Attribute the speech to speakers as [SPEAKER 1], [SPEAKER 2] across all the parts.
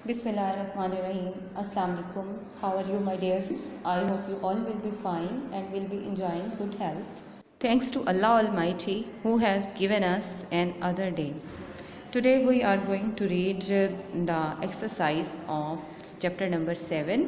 [SPEAKER 1] Bismillahirrahmanirrahim. Assalamu alaikum. How are you, my dears? I hope you all will be fine and will be enjoying good health. Thanks to Allah Almighty who has given us another day. Today we are going to read the exercise of chapter number 7,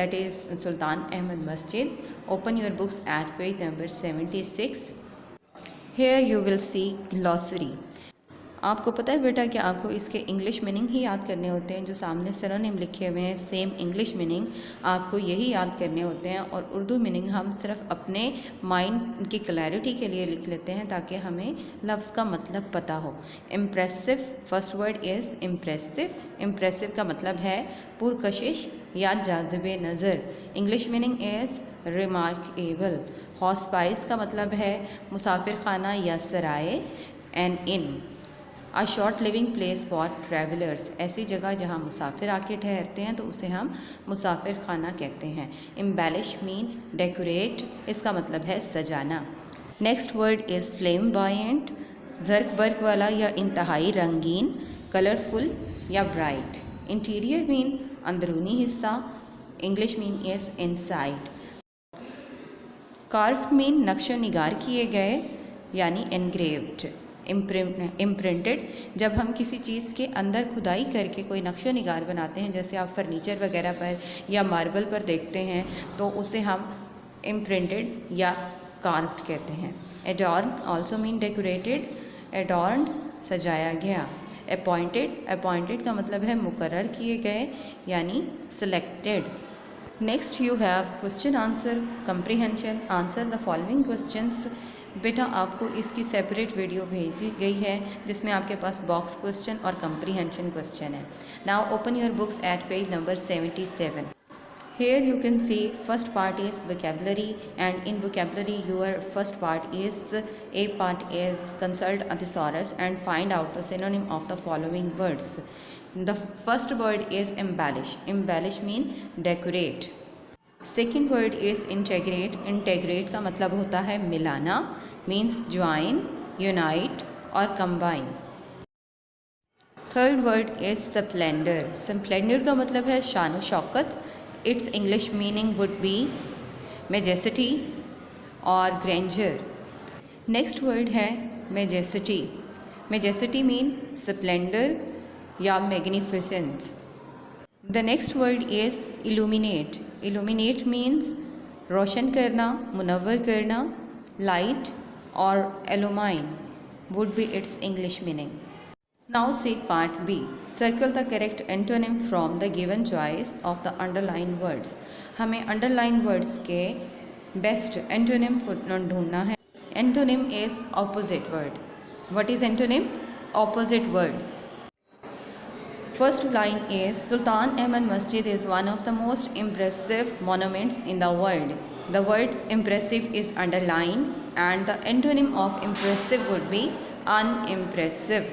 [SPEAKER 1] that is Sultan Ahmad Masjid. Open your books at page number 76. Here you will see glossary. आपको पता है बेटा कि आपको इसके English meaning ही याद करने होते हैं। जो सामने सिनोनिम लिखे हुए हैं सेम इंग्लिश मीनिंग आपको यही याद करने होते हैं, और उर्दू मीनिंग हम सिर्फ अपने माइंड की क्लैरिटी के लिए लिख लेते हैं ताकि हमें लफ्ज़ का मतलब पता हो। Impressive, first word is impressive. Impressive का मतलब है पुरकशिश या जाज़िबे नज़र। English meaning is remarkable. Hospice का मतलब है मुसाफिर खाना या सराय। An inn, a short living place for travellers, ऐसी जगह जहाँ मुसाफिर आके ठहरते हैं तो उसे हम मुसाफिर खाना कहते हैं। एम्बेलिश मीन डेकोरेट, इसका मतलब है सजाना। नेक्स्ट वर्ड इज़ फ्लेम्बायंट, जर्क बर्क वाला या इंतहाई रंगीन। कलरफुल या ब्राइट। इंटीरियर मीन अंदरूनी हिस्सा। English mean is inside. Carved mean नक्शो निगार किए गए यानी एनग्रेव्ड। इम्प्रिंटेड, जब हम किसी चीज़ के अंदर खुदाई करके कोई नक्शो निगार बनाते हैं, जैसे आप फर्नीचर वगैरह पर या मार्बल पर देखते हैं तो उसे हम इम्प्रिंटेड या कार्व्ड कहते हैं। Adorn also mean decorated. Adorned, सजाया गया। अपॉइंटेड, अपॉइंटेड का मतलब है मुकर्रर किए गए यानी selected. Next you have question answer comprehension. Answer the following questions. बेटा आपको इसकी सेपरेट वीडियो भेजी गई है जिसमें आपके पास बॉक्स क्वेश्चन और कम्प्रीहेंशन क्वेश्चन है। Now open your books at page number 77. Here you can see first part is vocabulary, and in vocabulary your first part is A part is consult a thesaurus and find out the synonym of the following words. The first word is embellish. Embellish mean decorate. Second word is integrate. Integrate का मतलब होता है मिलाना, means join, unite और combine. Third word is splendor. Splendor का मतलब है शान व Shaukat. Its English meaning would be majesty और grandeur. Next word है majesty. Majesty mean splendor या magnificence. The next word is illuminate. Illuminate means रोशन करना, मुनव्वर करना. Light or illumine would be its English meaning. Now see part B. Circle the correct antonym from the given choice of the underlined words. हमें underlined words के best antonym को ढूंढना है. Antonym is opposite word. What is antonym? Opposite word. First line is Sultan Ahmad Masjid is one of the most impressive monuments in the world. The word impressive is underlined and the antonym of impressive would be unimpressive.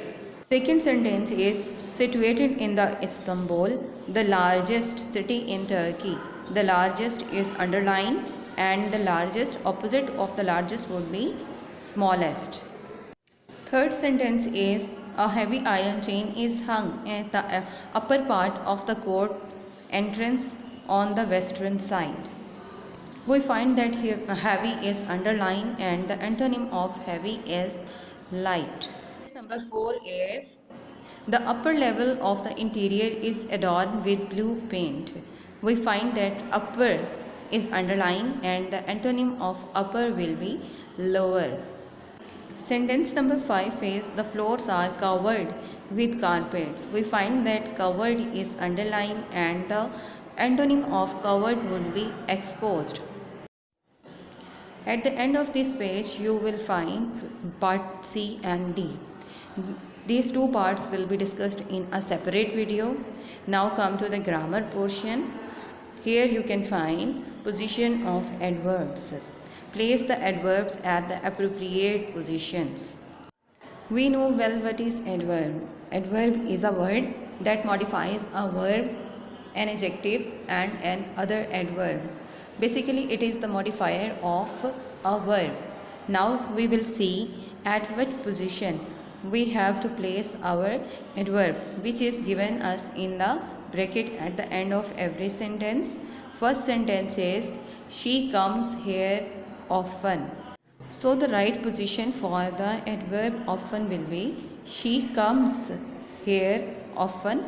[SPEAKER 1] Second sentence is situated in the Istanbul, the largest city in Turkey. The largest is underlined and the largest opposite of the largest would be smallest. Third sentence is a heavy iron chain is hung at the upper part of the court entrance on the western side. We find that here heavy is underlined and the antonym of heavy is light. Number 4 is the upper level of the interior is adorned with blue paint. We find that upper is underlined and the antonym of upper will be lower. Sentence number 5 is the floors are covered with carpets. We find that covered is underlined and the antonym of covered would be exposed. At the end of this page you will find part C and D. These two parts will be discussed in a separate video. Now come to the grammar portion. Here you can find position of adverbs. Place the adverbs at the appropriate positions. We know well what is adverb. Adverb is a word that modifies a verb, an adjective and an other adverb. Basically it is the modifier of a verb. Now we will see at what position we have to place our adverb which is given us in the bracket at the end of every sentence. First sentence is she comes here often. So the right position for the adverb often will be she comes here often.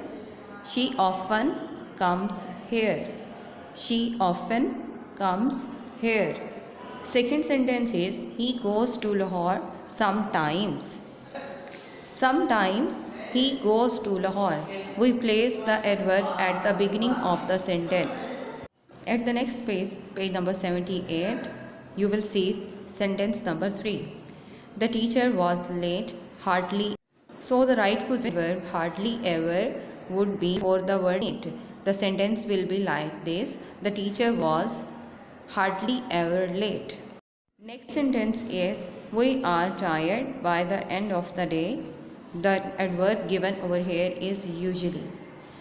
[SPEAKER 1] She often comes here. She often comes here. Second sentence is he goes to Lahore sometimes. Sometimes he goes to Lahore. We place the adverb at the beginning of the sentence. At the next page, page number 78, you will see sentence number 3. The teacher was late hardly. So the right verb hardly ever would be for the word late. The sentence will be like this. The teacher was hardly ever late. Next sentence is we are tired by the end of the day. The adverb given over here is usually.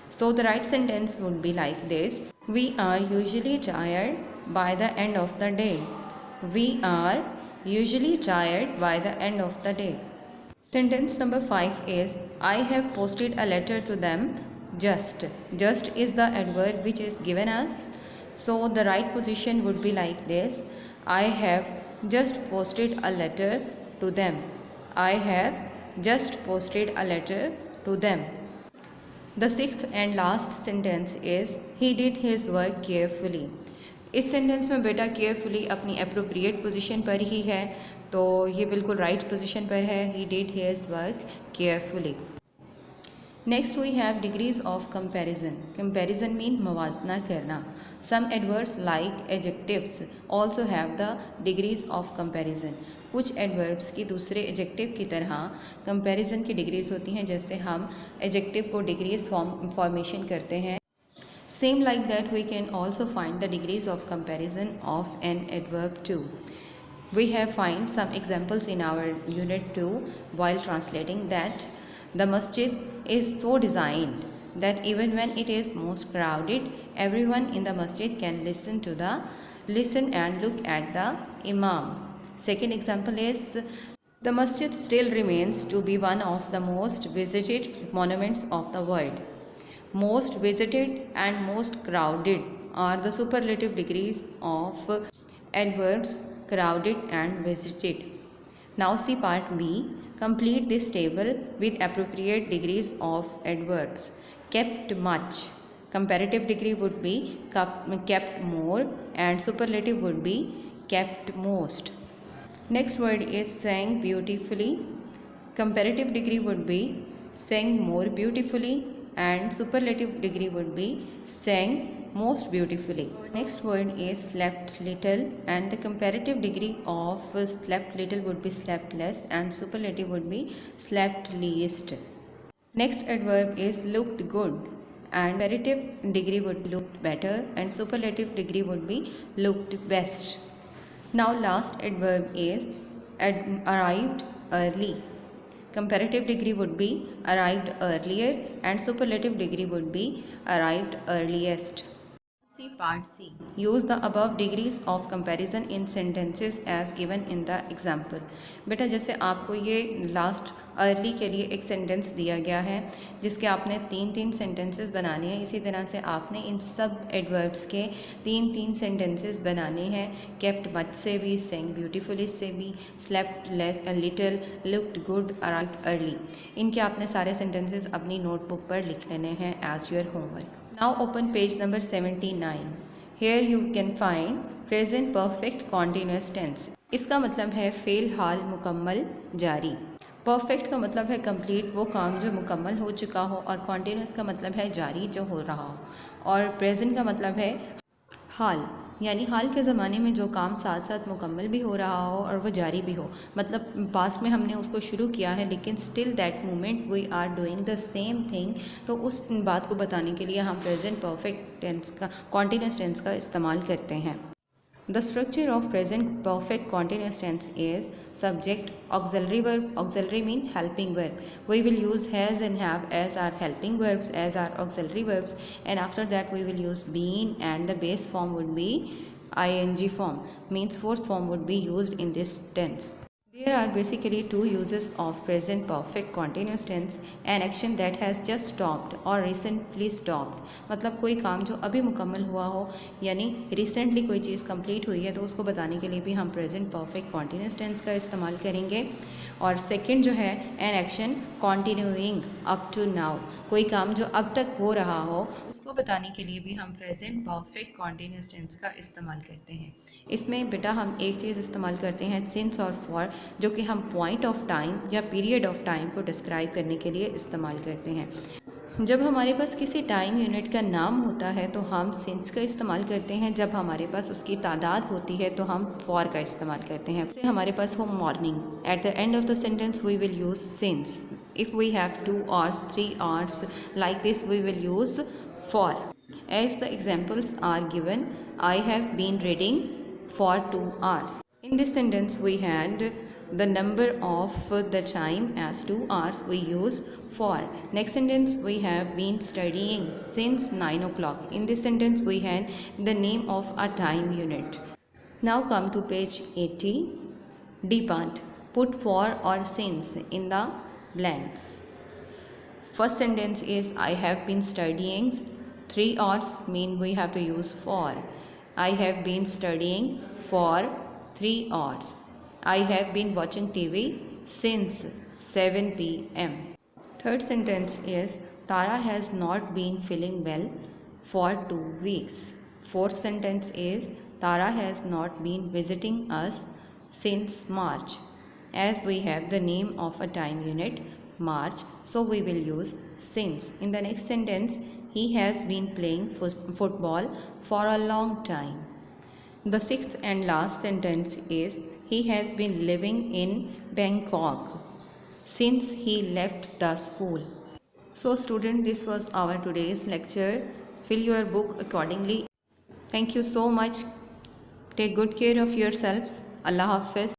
[SPEAKER 1] So the right sentence would be like this. We are usually tired by the end of the day. We are usually tired by the end of the day. Sentence number 5 is I have posted a letter to them just. Just is the adverb which is given us. So the right position would be like this. I have just posted a letter to them. I have just posted a letter to them. The sixth and last sentence is he did his work carefully. इस sentence में बेटा carefully अपनी appropriate position पर ही है, तो ये बिल्कुल right position पर है. He did his work carefully. Next we have degrees of comparison. Comparison mean मवाजना करना. Some adverbs like adjectives also have the degrees of comparison. कुछ एडवर्ब्स की दूसरे एडजेक्टिव की तरह कंपैरिजन की डिग्रीज होती हैं, जैसे हम एडजेक्टिव को डिग्रीज फॉर्मेशन करते हैं. Same like that we can also find the degrees of comparison of an adverb too. We have find some examples in our unit 2 while translating that the masjid is so designed that even when it is most crowded, everyone in the masjid can listen and look at the imam. Second example is the masjid still remains to be one of the most visited monuments of the world. Most visited and most crowded are the superlative degrees of adverbs crowded and visited. Now see part B. Complete this table with appropriate degrees of adverbs. Kept much. Comparative degree would be kept more and superlative would be kept most. Next word is sang beautifully. Comparative degree would be sang more beautifully and superlative degree would be sang most beautifully. Next word is slept little and the comparative degree of slept little would be slept less and superlative would be slept least. Next adverb is looked good and comparative degree would looked better and superlative degree would be looked best. Now last adverb is arrived early. Comparative degree would be arrived earlier and superlative degree would be arrived earliest. See part C. Use the above degrees of comparison in sentences as given in the example. बेटा जैसे आपको ये last early के लिए एक sentence दिया गया है जिसके आपने तीन सेंटेंसेस बनाने हैं, इसी तरह से आपने इन सब एडवर्ब्स के तीन सेंटेंसेस बनाने हैं. केप्ट मच से भी, सेंग ब्यूटीफुली से भी, slept little, looked good, arrived early. इनके आपने सारे सेंटेंसेस अपनी नोटबुक पर लिख लेने हैं as your homework. Now open page number 79. Here you can find present perfect continuous tense. इसका मतलब है फ़ेल हाल मुकम्मल जारी. परफेक्ट का मतलब है कंप्लीट, वो काम जो मुकम्मल हो चुका हो, और कॉन्टीन्यूस का मतलब है जारी, जो हो रहा हो. और प्रेजेंट का मतलब है हाल, यानी हाल के ज़माने में जो काम साथ साथ मुकम्मल भी हो रहा हो और वो जारी भी हो. मतलब पास्ट में हमने उसको शुरू किया है लेकिन still that moment we are doing the same thing. तो उस बात को बताने के लिए हम प्रेजेंट परफेक्ट टेंस का, कॉन्टीन्यूस टेंस का इस्तेमाल करते हैं. The structure of present perfect continuous tense is subject, auxiliary verb. Auxiliary mean helping verb. We will use has and have as our helping verbs, as our auxiliary verbs, and after that we will use been, and the base form would be ing form, means fourth form would be used in this tense. There are basically two uses of present perfect continuous tense, an action that has just stopped or recently stopped। मतलब कोई काम जो अभी मुकम्मल हुआ हो यानी recently कोई चीज़ कंप्लीट हुई है तो उसको बताने के लिए भी हम प्रेजेंट परफेक्ट कॉन्टीन्यूस टेंस का इस्तेमाल करेंगे। और सेकंड जो है an action continuing up to now, कोई काम जो अब तक हो रहा हो उसको बताने के लिए भी हम प्रेजेंट परफेक्ट कॉन्टीन्यूस टेंस का इस्तेमाल करते हैं। इसमें बेटा हम एक चीज़ इस्तेमाल करते हैं सिंस और फॉर, जो कि हम पॉइंट ऑफ टाइम या पीरियड ऑफ टाइम को डिस्क्राइब करने के लिए इस्तेमाल करते हैं। जब हमारे पास किसी टाइम यूनिट का नाम होता है तो हम सिंस का इस्तेमाल करते हैं, जब हमारे पास उसकी तादाद होती है तो हम फॉर का इस्तेमाल करते हैं। जैसे हमारे पास हो morning, at the end of the sentence we will use since. If we have 2 hours 3 hours like this we will use for. As the examples are given, I have been reading for 2 hours. In this sentence we had the number of the time as 2 hours, we use for. Next sentence, we have been studying since 9 o'clock. In this sentence we had the name of a time unit. Now come to page 80. D part, put for or since in the blanks. First sentence is I have been studying, 3 hours mean we have to use for. I have been studying for 3 hours. I have been watching TV since 7 p.m. Third sentence is Tara has not been feeling well for 2 weeks. Fourth sentence is Tara has not been visiting us since March. As we have the name of a time unit, March, so we will use since. In the next sentence, he has been playing football for a long time. The sixth and last sentence is he has been living in Bangkok since he left the school. So student, this was our today's lecture. Fill your book accordingly. Thank you so much. Take good care of yourselves. Allah Hafiz.